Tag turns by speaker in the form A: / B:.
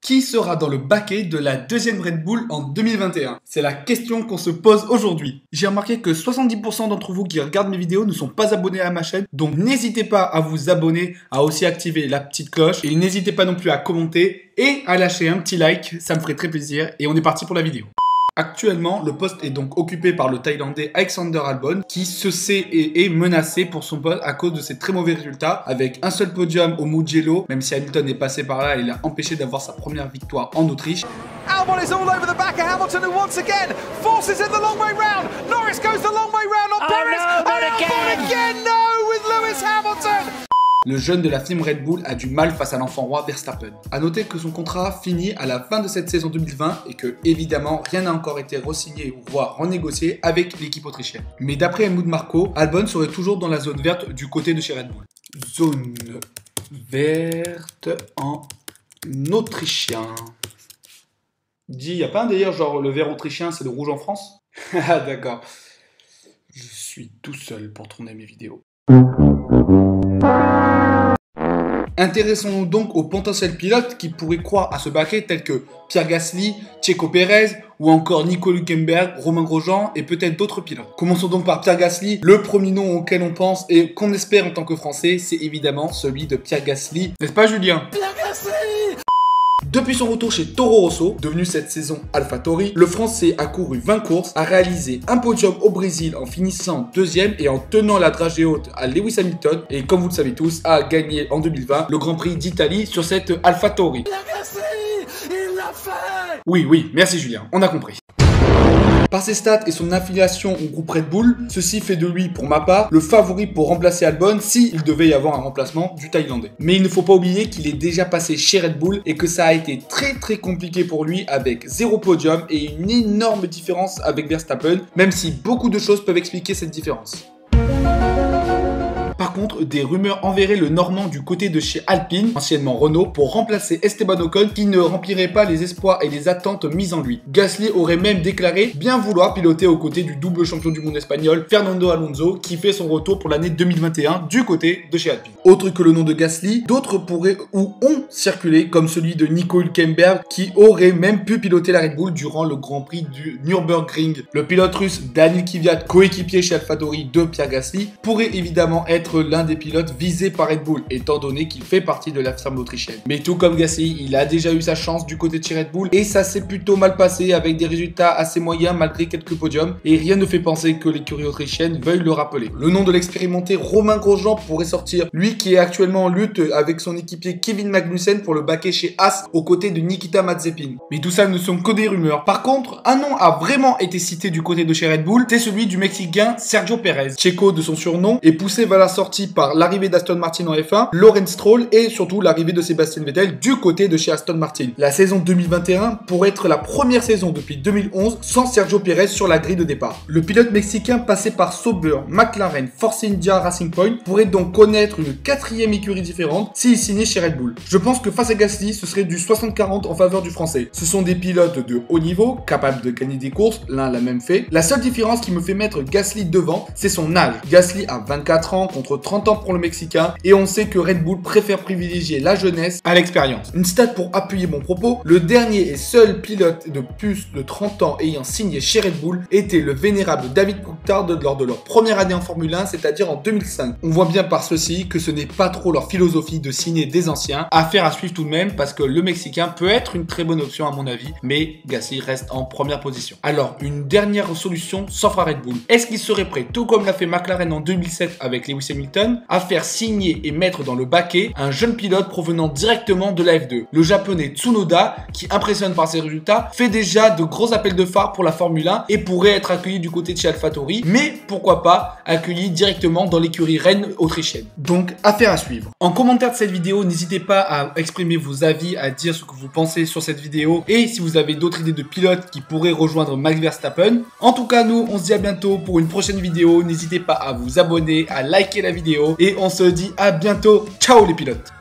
A: Qui sera dans le baquet de la deuxième Red Bull en 2021? C'est la question qu'on se pose aujourd'hui. J'ai remarqué que 70% d'entre vous qui regardent mes vidéos ne sont pas abonnés à ma chaîne. Donc n'hésitez pas à vous abonner, à aussi activer la petite cloche. Et n'hésitez pas non plus à commenter et à lâcher un petit like. Ça me ferait très plaisir. Et on est parti pour la vidéo. Actuellement, le poste est donc occupé par le Thaïlandais Alexander Albon qui se sait et est menacé pour son poste à cause de ses très mauvais résultats. Avec un seul podium au Mugello, même si Hamilton est passé par là, il a empêché d'avoir sa première victoire en Autriche.
B: Albon is all over the back of Hamilton who once again forces in the long way round. Norris goes the long way round on Perez.
C: No, not
B: Albon again, no, with Lewis Hamilton.
A: Le jeune de la team Red Bull a du mal face à l'enfant roi Verstappen. A noter que son contrat finit à la fin de cette saison 2020 et que, évidemment, rien n'a encore été re-signé ou voire renégocié avec l'équipe autrichienne. Mais d'après Helmut Marko, Albon serait toujours dans la zone verte du côté de chez Red Bull. Zone verte en autrichien. Dis, y a pas un délire genre le vert autrichien c'est le rouge en France? Ah d'accord. Je suis tout seul pour tourner mes vidéos. Intéressons-nous donc aux potentiels pilotes qui pourraient croire à ce baquet tels que Pierre Gasly, Checo Pérez ou encore Nico Hülkenberg, Romain Grosjean et peut-être d'autres pilotes. Commençons donc par Pierre Gasly. Le premier nom auquel on pense et qu'on espère en tant que Français, c'est évidemment celui de Pierre Gasly. N'est-ce pas Julien?
B: Pierre Gasly.
A: Depuis son retour chez Toro Rosso, devenu cette saison AlphaTauri, le Français a couru 20 courses, a réalisé un podium au Brésil en finissant deuxième et en tenant la dragée haute à Lewis Hamilton et comme vous le savez tous, a gagné en 2020 le Grand Prix d'Italie sur cette AlphaTauri.
B: Pierre Gasly, il l'a fait.
A: Oui, merci Julien, on a compris. Par ses stats et son affiliation au groupe Red Bull, ceci fait de lui, pour ma part, le favori pour remplacer Albon s'il devait y avoir un remplacement du Thaïlandais. Mais il ne faut pas oublier qu'il est déjà passé chez Red Bull et que ça a été très compliqué pour lui avec 0 podium et une énorme différence avec Verstappen, même si beaucoup de choses peuvent expliquer cette différence. Par contre, des rumeurs enverraient le Normand du côté de chez Alpine, anciennement Renault, pour remplacer Esteban Ocon qui ne remplirait pas les espoirs et les attentes mises en lui. Gasly aurait même déclaré bien vouloir piloter aux côtés du double champion du monde espagnol Fernando Alonso qui fait son retour pour l'année 2021 du côté de chez Alpine. Autre que le nom de Gasly, d'autres pourraient ou ont circulé comme celui de Nico Hülkenberg qui aurait même pu piloter la Red Bull durant le Grand Prix du Nürburgring. Le pilote russe Daniil Kvyat, coéquipier chez AlphaTauri de Pierre Gasly, pourrait évidemment être l'un des pilotes visés par Red Bull, étant donné qu'il fait partie de la firme autrichienne. Mais tout comme Gasly, il a déjà eu sa chance du côté de chez Red Bull et ça s'est plutôt mal passé avec des résultats assez moyens malgré quelques podiums et rien ne fait penser que l'écurie autrichienne veuille le rappeler. Le nom de l'expérimenté Romain Grosjean pourrait sortir, lui qui est actuellement en lutte avec son équipier Kevin Magnussen pour le baquet chez Haas aux côtés de Nikita Mazepin. Mais tout ça ne sont que des rumeurs. Par contre, un nom a vraiment été cité du côté de chez Red Bull, c'est celui du Mexicain Sergio Pérez. Checo de son surnom est poussé vers la sortie par l'arrivée d'Aston Martin en F1, Lawrence Stroll et surtout l'arrivée de Sebastian Vettel du côté de chez Aston Martin. La saison 2021 pourrait être la première saison depuis 2011 sans Sergio Pérez sur la grille de départ. Le pilote mexicain passé par Sauber, McLaren, Force India, Racing Point pourrait donc connaître une 4e écurie différente s'il signait chez Red Bull. Je pense que face à Gasly, ce serait du 60-40 en faveur du français. Ce sont des pilotes de haut niveau, capables de gagner des courses, l'un l'a même fait. La seule différence qui me fait mettre Gasly devant, c'est son âge. Gasly a 24 ans contre 30 ans pour le Mexicain et on sait que Red Bull préfère privilégier la jeunesse à l'expérience. Une stat pour appuyer mon propos, le dernier et seul pilote de plus de 30 ans ayant signé chez Red Bull était le vénérable David Coulthard lors de leur première année en Formule 1, c'est-à-dire en 2005. On voit bien par ceci que ce n'est pas trop leur philosophie de signer des anciens, affaire à suivre tout de même parce que le Mexicain peut être une très bonne option à mon avis, mais Gasly reste en première position. Alors, une dernière solution s'offre à Red Bull. Est-ce qu'il serait prêt, tout comme l'a fait McLaren en 2007 avec Lewis Hamilton, à faire signer et mettre dans le baquet un jeune pilote provenant directement de la F2. Le japonais Tsunoda, qui impressionne par ses résultats, fait déjà de gros appels de phare pour la Formule 1 et pourrait être accueilli du côté de chez AlphaTauri, mais pourquoi pas accueilli directement dans l'écurie reine autrichienne. Donc, affaire à suivre. En commentaire de cette vidéo, n'hésitez pas à exprimer vos avis, à dire ce que vous pensez sur cette vidéo et si vous avez d'autres idées de pilotes qui pourraient rejoindre Max Verstappen. En tout cas, nous, on se dit à bientôt pour une prochaine vidéo. N'hésitez pas à vous abonner, à liker la vidéo et on se dit à bientôt. Ciao les pilotes!